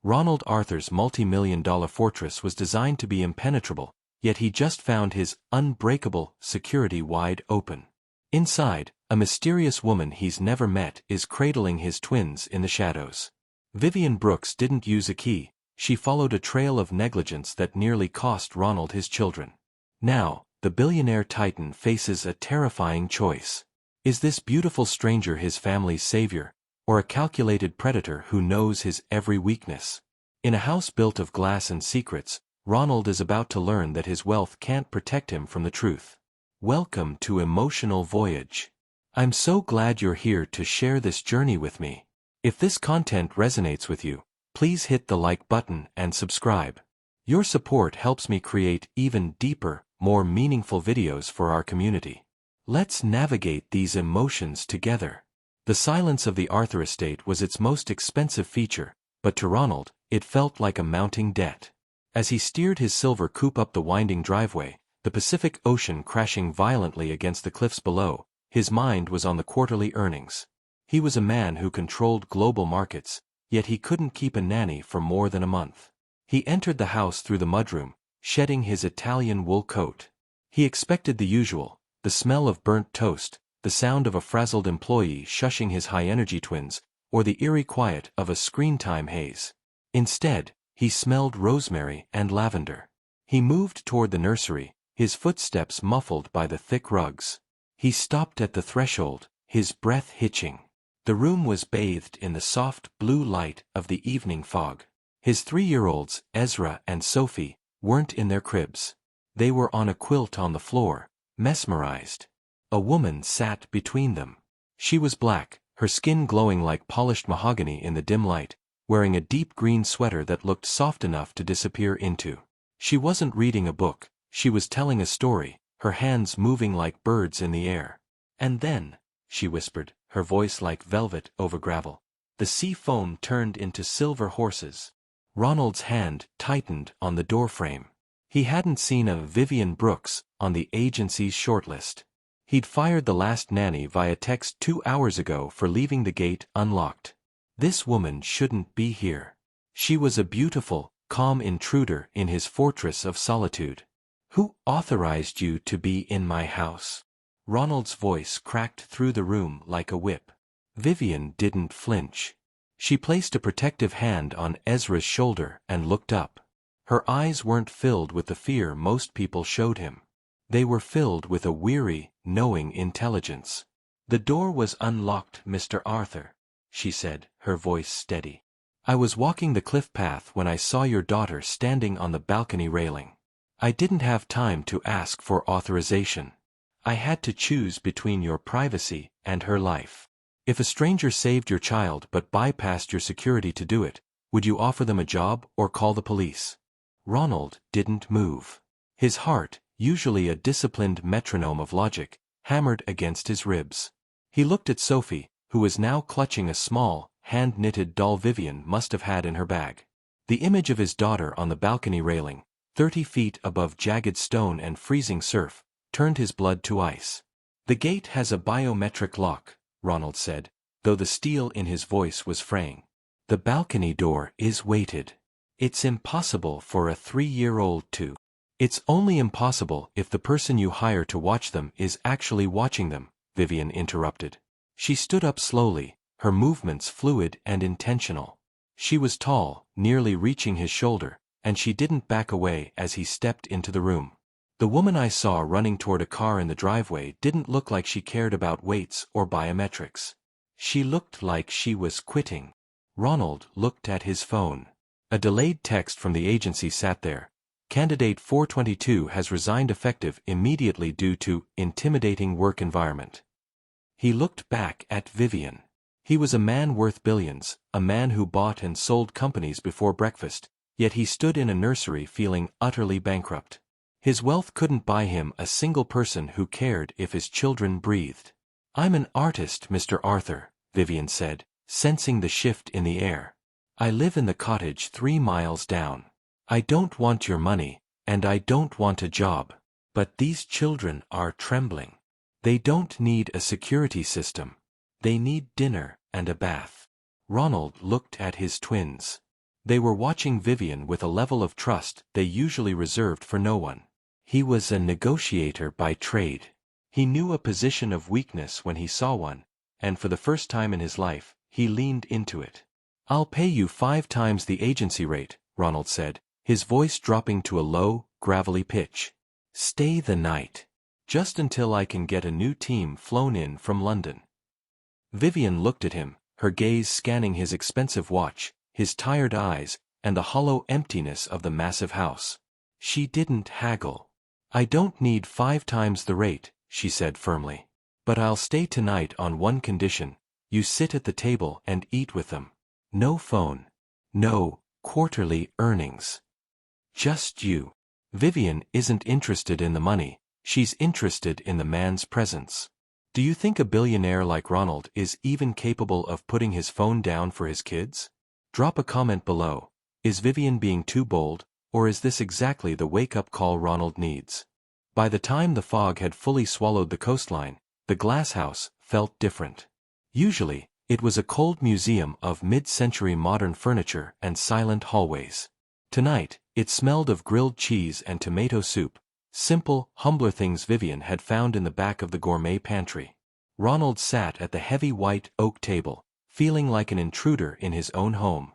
Ronald Arthur's multi-million-dollar fortress was designed to be impenetrable, yet he just found his unbreakable security wide open. Inside, a mysterious woman he's never met is cradling his twins in the shadows. Vivian Brooks didn't use a key, she followed a trail of negligence that nearly cost Ronald his children. Now, the billionaire titan faces a terrifying choice. Is this beautiful stranger his family's savior, or a calculated predator who knows his every weakness? In a house built of glass and secrets, Ronald is about to learn that his wealth can't protect him from the truth. Welcome to Emotional Voyage. I'm so glad you're here to share this journey with me. If this content resonates with you, please hit the like button and subscribe. Your support helps me create even deeper, more meaningful videos for our community. Let's navigate these emotions together. The silence of the Arthur estate was its most expensive feature, but to Ronald, it felt like a mounting debt. As he steered his silver coupe up the winding driveway, the Pacific Ocean crashing violently against the cliffs below, his mind was on the quarterly earnings. He was a man who controlled global markets, yet he couldn't keep a nanny for more than a month. He entered the house through the mudroom, shedding his Italian wool coat. He expected the usual, the smell of burnt toast, the sound of a frazzled employee shushing his high-energy twins, or the eerie quiet of a screen-time haze. Instead, he smelled rosemary and lavender. He moved toward the nursery, his footsteps muffled by the thick rugs. He stopped at the threshold, his breath hitching. The room was bathed in the soft blue light of the evening fog. His 3-year-olds, Ezra and Sophie, weren't in their cribs. They were on a quilt on the floor, mesmerized. A woman sat between them. She was black, her skin glowing like polished mahogany in the dim light, wearing a deep green sweater that looked soft enough to disappear into. She wasn't reading a book, she was telling a story, her hands moving like birds in the air. And then, she whispered, her voice like velvet over gravel, the sea foam turned into silver horses. Ronald's hand tightened on the doorframe. He hadn't seen a Vivian Brooks on the agency's shortlist. He'd fired the last nanny via text 2 hours ago for leaving the gate unlocked. This woman shouldn't be here. She was a beautiful, calm intruder in his fortress of solitude. Who authorized you to be in my house? Ronald's voice cracked through the room like a whip. Vivian didn't flinch. She placed a protective hand on Ezra's shoulder and looked up. Her eyes weren't filled with the fear most people showed him. They were filled with a weary, knowing intelligence. The door was unlocked, Mr. Arthur, she said, her voice steady. I was walking the cliff path when I saw your daughter standing on the balcony railing. I didn't have time to ask for authorization. I had to choose between your privacy and her life. If a stranger saved your child but bypassed your security to do it, would you offer them a job or call the police? Ronald didn't move. His heart, usually a disciplined metronome of logic, hammered against his ribs. He looked at Sophie, who was now clutching a small, hand-knitted doll Vivian must have had in her bag. The image of his daughter on the balcony railing, 30 feet above jagged stone and freezing surf, turned his blood to ice. The gate has a biometric lock, Ronald said, though the steel in his voice was fraying. The balcony door is weighted. It's impossible for a 3-year-old to. It's only impossible if the person you hire to watch them is actually watching them, Vivian interrupted. She stood up slowly, her movements fluid and intentional. She was tall, nearly reaching his shoulder, and she didn't back away as he stepped into the room. The woman I saw running toward a car in the driveway didn't look like she cared about weights or biometrics. She looked like she was quitting. Ronald looked at his phone. A delayed text from the agency sat there. Candidate 422 has resigned effective immediately due to intimidating work environment. He looked back at Vivian. He was a man worth billions, a man who bought and sold companies before breakfast, yet he stood in a nursery feeling utterly bankrupt. His wealth couldn't buy him a single person who cared if his children breathed. I'm an artist, Mr. Arthur, Vivian said, sensing the shift in the air. I live in the cottage 3 miles down. I don't want your money, and I don't want a job. But these children are trembling. They don't need a security system. They need dinner and a bath. Ronald looked at his twins. They were watching Vivian with a level of trust they usually reserved for no one. He was a negotiator by trade. He knew a position of weakness when he saw one, and for the first time in his life, he leaned into it. "I'll pay you 5 times the agency rate," Ronald said, his voice dropping to a low, gravelly pitch. "Stay the night. Just until I can get a new team flown in from London." Vivian looked at him, her gaze scanning his expensive watch, his tired eyes, and the hollow emptiness of the massive house. She didn't haggle. "I don't need 5 times the rate," she said firmly. "But I'll stay tonight on one condition: you sit at the table and eat with them. No phone. No quarterly earnings. Just you." Vivian isn't interested in the money, she's interested in the man's presence. Do you think a billionaire like Ronald is even capable of putting his phone down for his kids? Drop a comment below. Is Vivian being too bold, or is this exactly the wake-up call Ronald needs? By the time the fog had fully swallowed the coastline, the glass house felt different. Usually, it was a cold museum of mid-century modern furniture and silent hallways. Tonight, it smelled of grilled cheese and tomato soup, simple, humbler things Vivian had found in the back of the gourmet pantry. Ronald sat at the heavy white oak table, feeling like an intruder in his own home.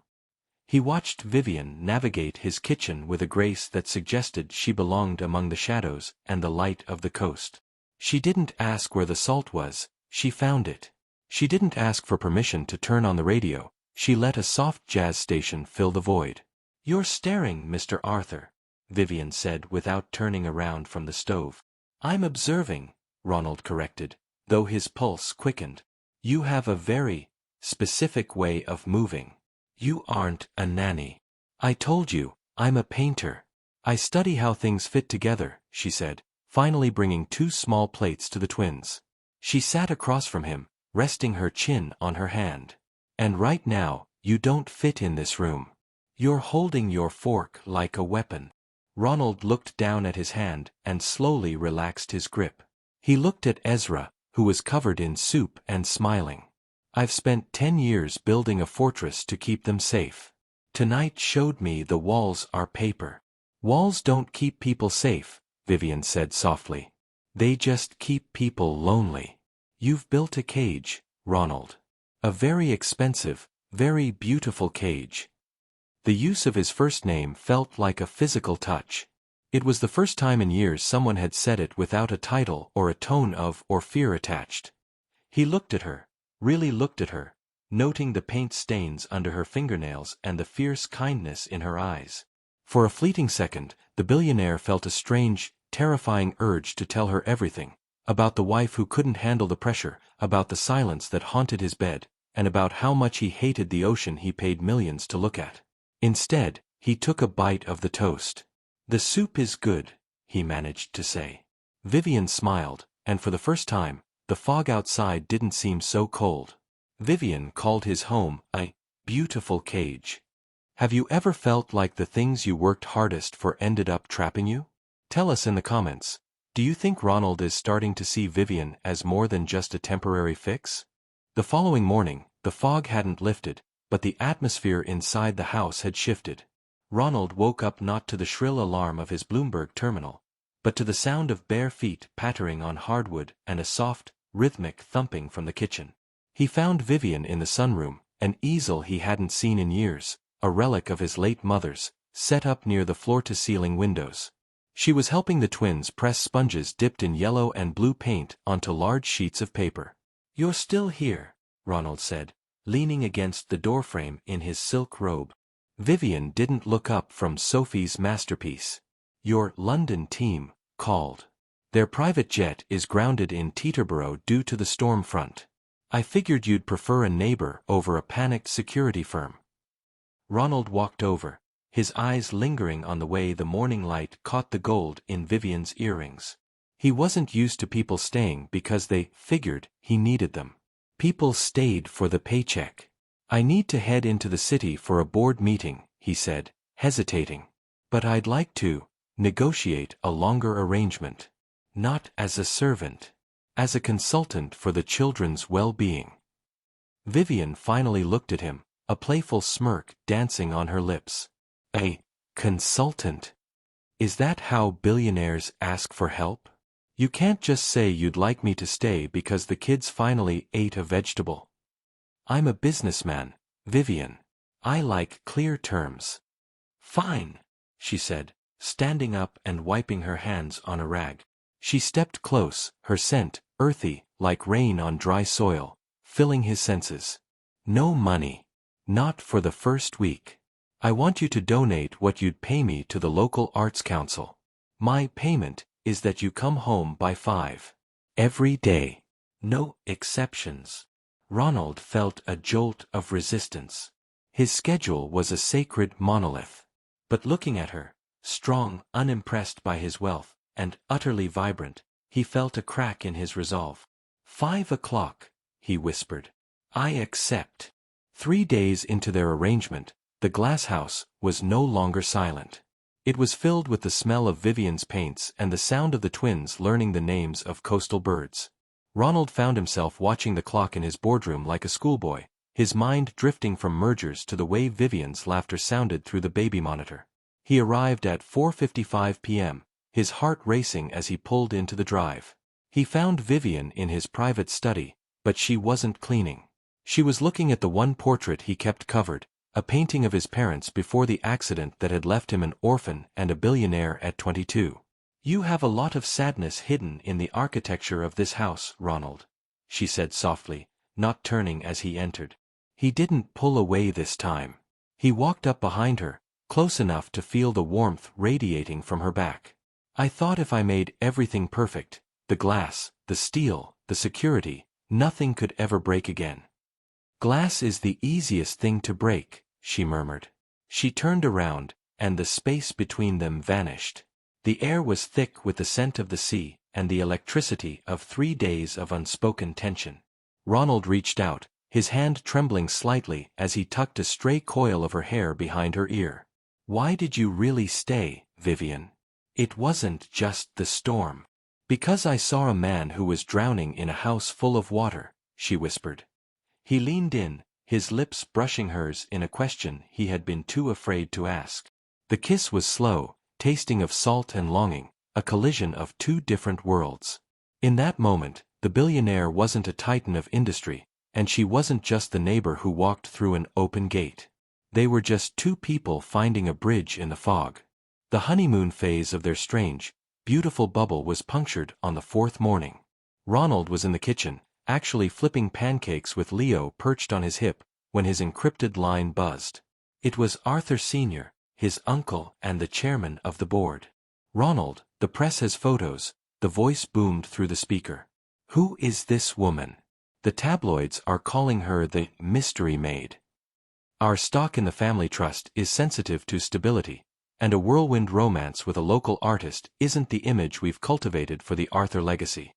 He watched Vivian navigate his kitchen with a grace that suggested she belonged among the shadows and the light of the coast. She didn't ask where the salt was, she found it. She didn't ask for permission to turn on the radio, she let a soft jazz station fill the void. "You're staring, Mr. Arthur," Vivian said without turning around from the stove. "I'm observing," Ronald corrected, though his pulse quickened. "You have a very specific way of moving. You aren't a nanny." "I told you, I'm a painter. I study how things fit together," she said, finally bringing 2 small plates to the twins. She sat across from him, resting her chin on her hand. "And right now, you don't fit in this room. You're holding your fork like a weapon." Ronald looked down at his hand and slowly relaxed his grip. He looked at Ezra, who was covered in soup and smiling. "I've spent 10 years building a fortress to keep them safe. Tonight showed me the walls are paper." "Walls don't keep people safe," Vivian said softly. "They just keep people lonely." "You've built a cage, Ronald. A very expensive, very beautiful cage." The use of his first name felt like a physical touch. It was the first time in years someone had said it without a title or a tone of or fear attached. He looked at her, really looked at her, noting the paint stains under her fingernails and the fierce kindness in her eyes. For a fleeting second, the billionaire felt a strange, terrifying urge to tell her everything, about the wife who couldn't handle the pressure, about the silence that haunted his bed, and about how much he hated the ocean he paid millions to look at. Instead, he took a bite of the toast. "The soup is good," he managed to say. Vivian smiled, and for the first time, the fog outside didn't seem so cold. Vivian called his home a beautiful cage. Have you ever felt like the things you worked hardest for ended up trapping you? Tell us in the comments. Do you think Ronald is starting to see Vivian as more than just a temporary fix? The following morning, the fog hadn't lifted, but the atmosphere inside the house had shifted. Ronald woke up not to the shrill alarm of his Bloomberg terminal, but to the sound of bare feet pattering on hardwood and a soft, rhythmic thumping from the kitchen. He found Vivian in the sunroom, an easel he hadn't seen in years, a relic of his late mother's, set up near the floor-to-ceiling windows. She was helping the twins press sponges dipped in yellow and blue paint onto large sheets of paper. "You're still here," Ronald said, leaning against the doorframe in his silk robe. Vivian didn't look up from Sophie's masterpiece. "Your London team called. Their private jet is grounded in Teterboro due to the storm front. I figured you'd prefer a neighbor over a panicked security firm." Ronald walked over, his eyes lingering on the way the morning light caught the gold in Vivian's earrings. He wasn't used to people staying because they figured he needed them. People stayed for the paycheck. "I need to head into the city for a board meeting," he said, hesitating. "But I'd like to negotiate a longer arrangement. Not as a servant. As a consultant for the children's well-being." Vivian finally looked at him, a playful smirk dancing on her lips. A consultant? Is that how billionaires ask for help? You can't just say you'd like me to stay because the kids finally ate a vegetable. I'm a businessman, Vivian. I like clear terms. Fine, she said, standing up and wiping her hands on a rag. She stepped close, her scent, earthy, like rain on dry soil, filling his senses. No money. Not for the first week. I want you to donate what you'd pay me to the local arts council. My payment is that you come home by 5. Every day. No exceptions. Ronald felt a jolt of resistance. His schedule was a sacred monolith. But looking at her, strong, unimpressed by his wealth, and utterly vibrant, he felt a crack in his resolve. 5 o'clock, he whispered. I accept. 3 days into their arrangement, the glass house was no longer silent. It was filled with the smell of Vivian's paints and the sound of the twins learning the names of coastal birds. Ronald found himself watching the clock in his boardroom like a schoolboy, his mind drifting from mergers to the way Vivian's laughter sounded through the baby monitor. He arrived at 4:55 p.m., his heart racing as he pulled into the drive. He found Vivian in his private study, but she wasn't cleaning. She was looking at the one portrait he kept covered, a painting of his parents before the accident that had left him an orphan and a billionaire at 22. You have a lot of sadness hidden in the architecture of this house, Ronald, she said softly, not turning as he entered. He didn't pull away this time. He walked up behind her, close enough to feel the warmth radiating from her back. I thought if I made everything perfect, the glass, the steel, the security, nothing could ever break again. Glass is the easiest thing to break, she murmured. She turned around, and the space between them vanished. The air was thick with the scent of the sea and the electricity of 3 days of unspoken tension. Ronald reached out, his hand trembling slightly as he tucked a stray coil of her hair behind her ear. Why did you really stay, Vivian? It wasn't just the storm. Because I saw a man who was drowning in a house full of water, she whispered. He leaned in, his lips brushing hers in a question he had been too afraid to ask. The kiss was slow, tasting of salt and longing, a collision of 2 different worlds. In that moment, the billionaire wasn't a titan of industry, and she wasn't just the neighbor who walked through an open gate. They were just 2 people finding a bridge in the fog. The honeymoon phase of their strange, beautiful bubble was punctured on the 4th morning. Ronald was in the kitchen, actually flipping pancakes with Leo perched on his hip, when his encrypted line buzzed. It was Arthur Sr., his uncle and the chairman of the board. Ronald, the press has photos, the voice boomed through the speaker. Who is this woman? The tabloids are calling her the mystery maid. Our stock in the family trust is sensitive to stability, and a whirlwind romance with a local artist isn't the image we've cultivated for the Arthur legacy.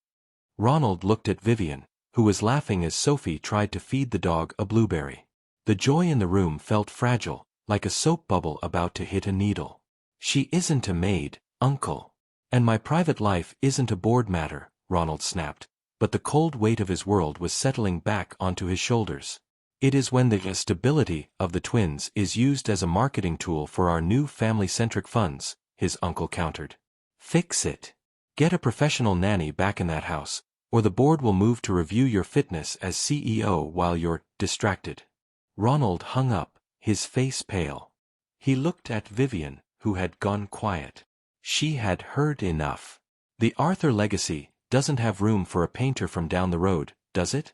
Ronald looked at Vivian, who was laughing as Sophie tried to feed the dog a blueberry. The joy in the room felt fragile, like a soap bubble about to hit a needle. She isn't a maid, uncle. And my private life isn't a board matter, Ronald snapped, but the cold weight of his world was settling back onto his shoulders. It is when the stability of the twins is used as a marketing tool for our new family-centric funds, his uncle countered. Fix it. Get a professional nanny back in that house, or the board will move to review your fitness as CEO while you're distracted. Ronald hung up, his face pale. He looked at Vivian, who had gone quiet. She had heard enough. The Arthur legacy doesn't have room for a painter from down the road, does it?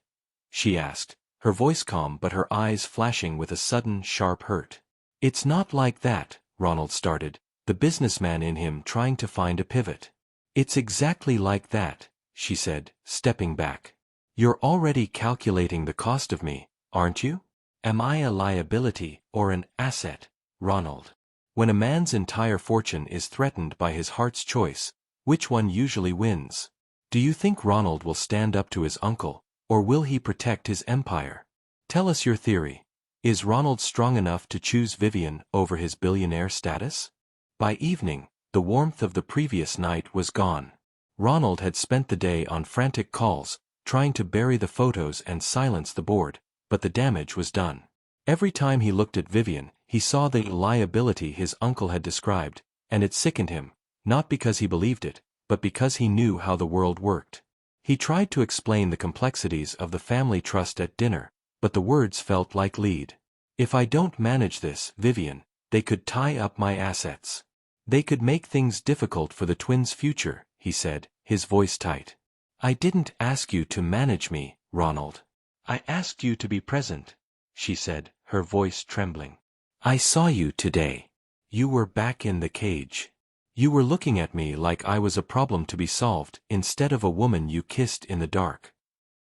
She asked, her voice calm but her eyes flashing with a sudden, sharp hurt. It's not like that, Ronald started, the businessman in him trying to find a pivot. It's exactly like that, she said, stepping back. You're already calculating the cost of me, aren't you? Am I a liability or an asset, Ronald? When a man's entire fortune is threatened by his heart's choice, which one usually wins? Do you think Ronald will stand up to his uncle, or will he protect his empire? Tell us your theory. Is Ronald strong enough to choose Vivian over his billionaire status? By evening, the warmth of the previous night was gone. Ronald had spent the day on frantic calls, trying to bury the photos and silence the board, but the damage was done. Every time he looked at Vivian, he saw the liability his uncle had described, and it sickened him, not because he believed it, but because he knew how the world worked. He tried to explain the complexities of the family trust at dinner, but the words felt like lead. If I don't manage this, Vivian, they could tie up my assets. They could make things difficult for the twins' future, he said, his voice tight. I didn't ask you to manage me, Ronald. I asked you to be present, she said, her voice trembling. I saw you today. You were back in the cage. You were looking at me like I was a problem to be solved instead of a woman you kissed in the dark.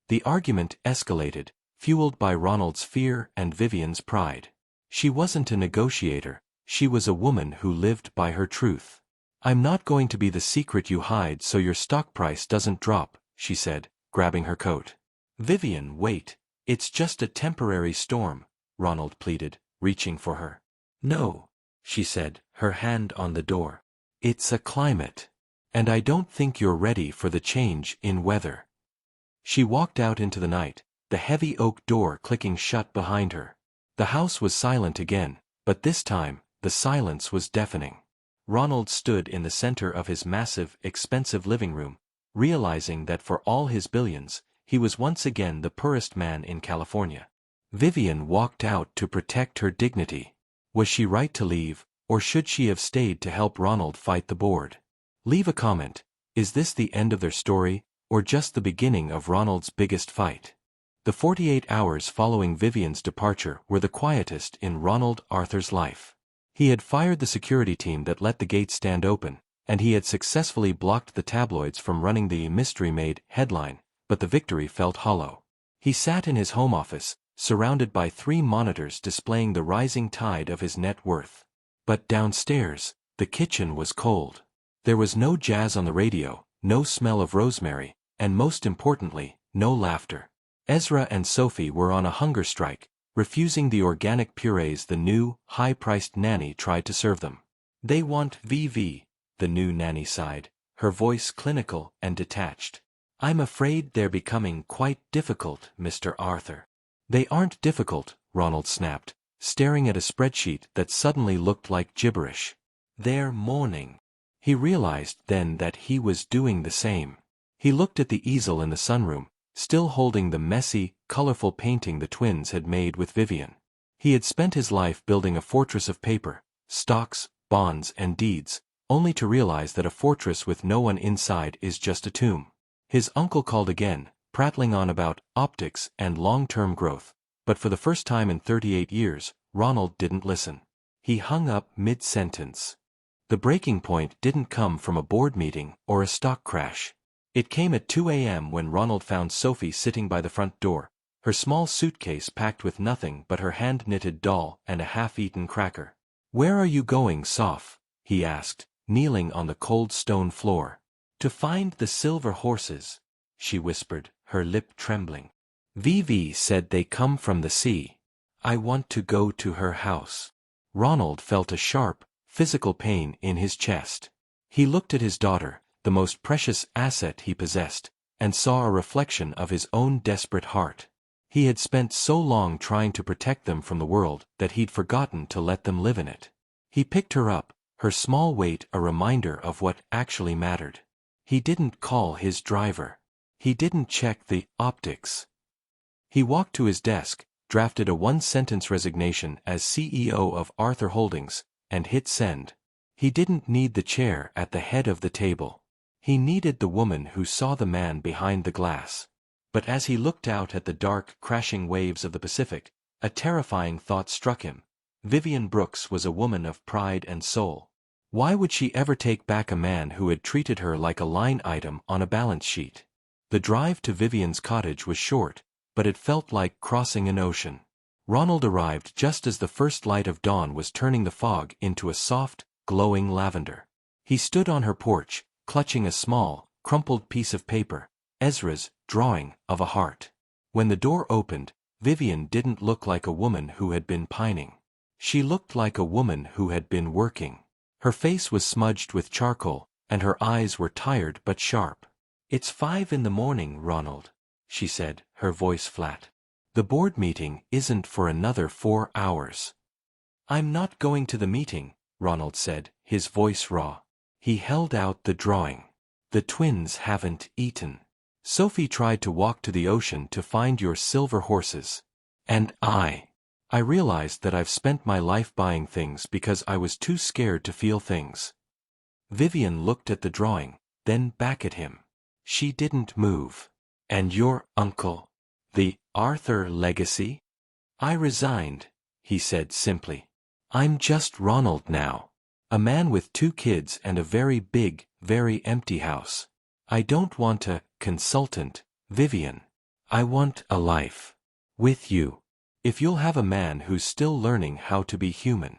The argument escalated, fueled by Ronald's fear and Vivian's pride. She wasn't a negotiator, she was a woman who lived by her truth. I'm not going to be the secret you hide so your stock price doesn't drop, she said, grabbing her coat. Vivian, wait. It's just a temporary storm, Ronald pleaded, reaching for her. No, she said, her hand on the door. It's a climate. And I don't think you're ready for the change in weather. She walked out into the night, the heavy oak door clicking shut behind her. The house was silent again, but this time, the silence was deafening. Ronald stood in the center of his massive, expensive living room, realizing that for all his billions, he was once again the poorest man in California. Vivian walked out to protect her dignity. Was she right to leave, or should she have stayed to help Ronald fight the board? Leave a comment. Is this the end of their story, or just the beginning of Ronald's biggest fight? The 48 hours following Vivian's departure were the quietest in Ronald Arthur's life. He had fired the security team that let the gates stand open, and he had successfully blocked the tabloids from running the Mystery Maid headline, but the victory felt hollow. He sat in his home office, surrounded by 3 monitors displaying the rising tide of his net worth. But downstairs, the kitchen was cold. There was no jazz on the radio, no smell of rosemary, and most importantly, no laughter. Ezra and Sophie were on a hunger strike, refusing the organic purees the new, high-priced nanny tried to serve them. They want VV, the new nanny sighed, her voice clinical and detached. I'm afraid they're becoming quite difficult, Mr. Arthur. They aren't difficult, Ronald snapped, staring at a spreadsheet that suddenly looked like gibberish. They're mourning. He realized then that he was doing the same. He looked at the easel in the sunroom, still holding the messy, colorful painting the twins had made with Vivian. He had spent his life building a fortress of paper, stocks, bonds, and deeds, only to realize that a fortress with no one inside is just a tomb. His uncle called again, prattling on about optics and long-term growth, but for the first time in 38 years, Ronald didn't listen. He hung up mid-sentence. The breaking point didn't come from a board meeting or a stock crash. It came at 2 a.m. when Ronald found Sophie sitting by the front door, her small suitcase packed with nothing but her hand-knitted doll and a half-eaten cracker. Where are you going, Soph? He asked, kneeling on the cold stone floor. To find the silver horses, she whispered, her lip trembling. Vivi said they come from the sea. I want to go to her house. Ronald felt a sharp, physical pain in his chest. He looked at his daughter, the most precious asset he possessed, and saw a reflection of his own desperate heart. He had spent so long trying to protect them from the world that he'd forgotten to let them live in it. He picked her up, her small weight a reminder of what actually mattered. He didn't call his driver. He didn't check the optics. He walked to his desk, drafted a 1-sentence resignation as CEO of Arthur Holdings, and hit send. He didn't need the chair at the head of the table. He needed the woman who saw the man behind the glass. But as he looked out at the dark, crashing waves of the Pacific, a terrifying thought struck him. Vivian Brooks was a woman of pride and soul. Why would she ever take back a man who had treated her like a line item on a balance sheet? The drive to Vivian's cottage was short, but it felt like crossing an ocean. Ronald arrived just as the first light of dawn was turning the fog into a soft, glowing lavender. He stood on her porch, clutching a small, crumpled piece of paper, Ezra's drawing of a heart. When the door opened, Vivian didn't look like a woman who had been pining. She looked like a woman who had been working. Her face was smudged with charcoal, and her eyes were tired but sharp. It's 5 in the morning, Ronald, she said, her voice flat. The board meeting isn't for another 4 hours. I'm not going to the meeting, Ronald said, his voice raw. He held out the drawing. The twins haven't eaten. Sophie tried to walk to the ocean to find your silver horses. And I realized that I've spent my life buying things because I was too scared to feel things. Vivian looked at the drawing, then back at him. She didn't move. And your uncle? The Arthur legacy? I resigned, he said simply. I'm just Ronald now. A man with 2 kids and a very big, very empty house. I don't want a consultant, Vivian. I want a life. With you. If you'll have a man who's still learning how to be human.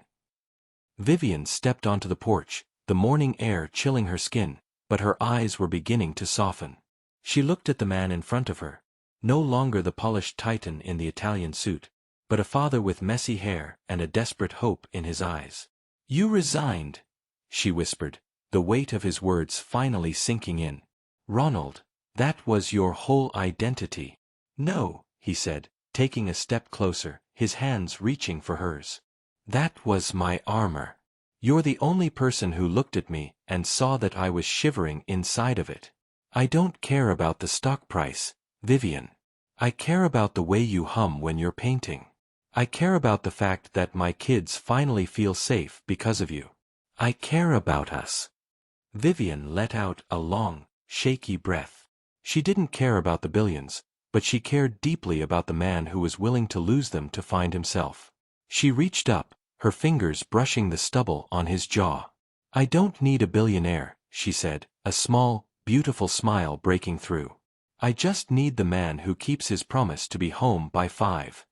Vivian stepped onto the porch, the morning air chilling her skin, but her eyes were beginning to soften. She looked at the man in front of her. No longer the polished titan in the Italian suit, but a father with messy hair and a desperate hope in his eyes. You resigned, she whispered, the weight of his words finally sinking in. Ronald, that was your whole identity. No, he said, taking a step closer, his hands reaching for hers. That was my armor. You're the only person who looked at me and saw that I was shivering inside of it. I don't care about the stock price, Vivian. I care about the way you hum when you're painting. I care about the fact that my kids finally feel safe because of you. I care about us. Vivian let out a long, shaky breath. She didn't care about the billions, but she cared deeply about the man who was willing to lose them to find himself. She reached up, her fingers brushing the stubble on his jaw. I don't need a billionaire, she said, a small, beautiful smile breaking through. I just need the man who keeps his promise to be home by 5.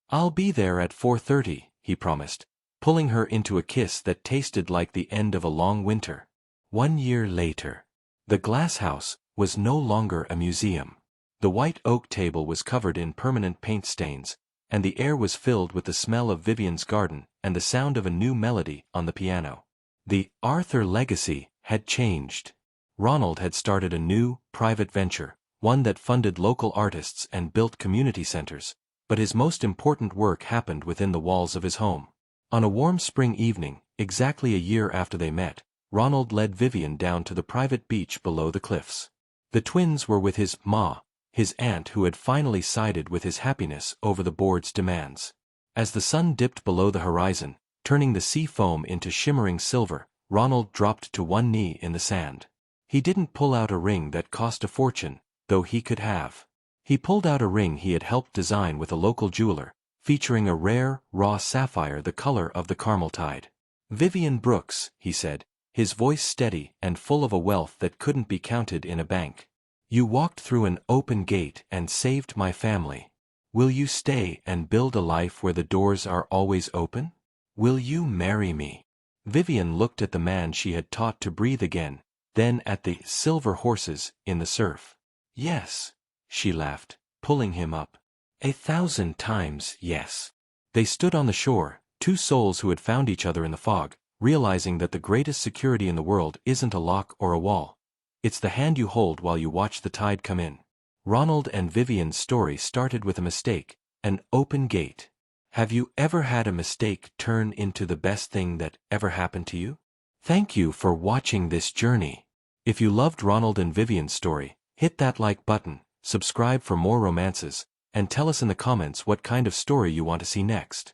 I'll be there at 4:30, he promised, pulling her into a kiss that tasted like the end of a long winter. 1 year later. The glass house was no longer a museum. The white oak table was covered in permanent paint stains, and the air was filled with the smell of Vivian's garden and the sound of a new melody on the piano. The Arthur legacy had changed. Ronald had started a new, private venture, one that funded local artists and built community centers, but his most important work happened within the walls of his home. On a warm spring evening, exactly a year after they met, Ronald led Vivian down to the private beach below the cliffs. The twins were with his ma, his aunt who had finally sided with his happiness over the board's demands. As the sun dipped below the horizon, turning the sea foam into shimmering silver, Ronald dropped to one knee in the sand. He didn't pull out a ring that cost a fortune, though he could have. He pulled out a ring he had helped design with a local jeweler, featuring a rare, raw sapphire the color of the Carmel tide. Vivian Brooks, he said, his voice steady and full of a wealth that couldn't be counted in a bank. You walked through an open gate and saved my family. Will you stay and build a life where the doors are always open? Will you marry me? Vivian looked at the man she had taught to breathe again, then at the silver horses in the surf. Yes, she laughed, pulling him up. 1,000 times yes. They stood on the shore, 2 souls who had found each other in the fog, realizing that the greatest security in the world isn't a lock or a wall. It's the hand you hold while you watch the tide come in. Ronald and Vivian's story started with a mistake, an open gate. Have you ever had a mistake turn into the best thing that ever happened to you? Thank you for watching this journey. If you loved Ronald and Vivian's story, hit that like button, subscribe for more romances, and tell us in the comments what kind of story you want to see next.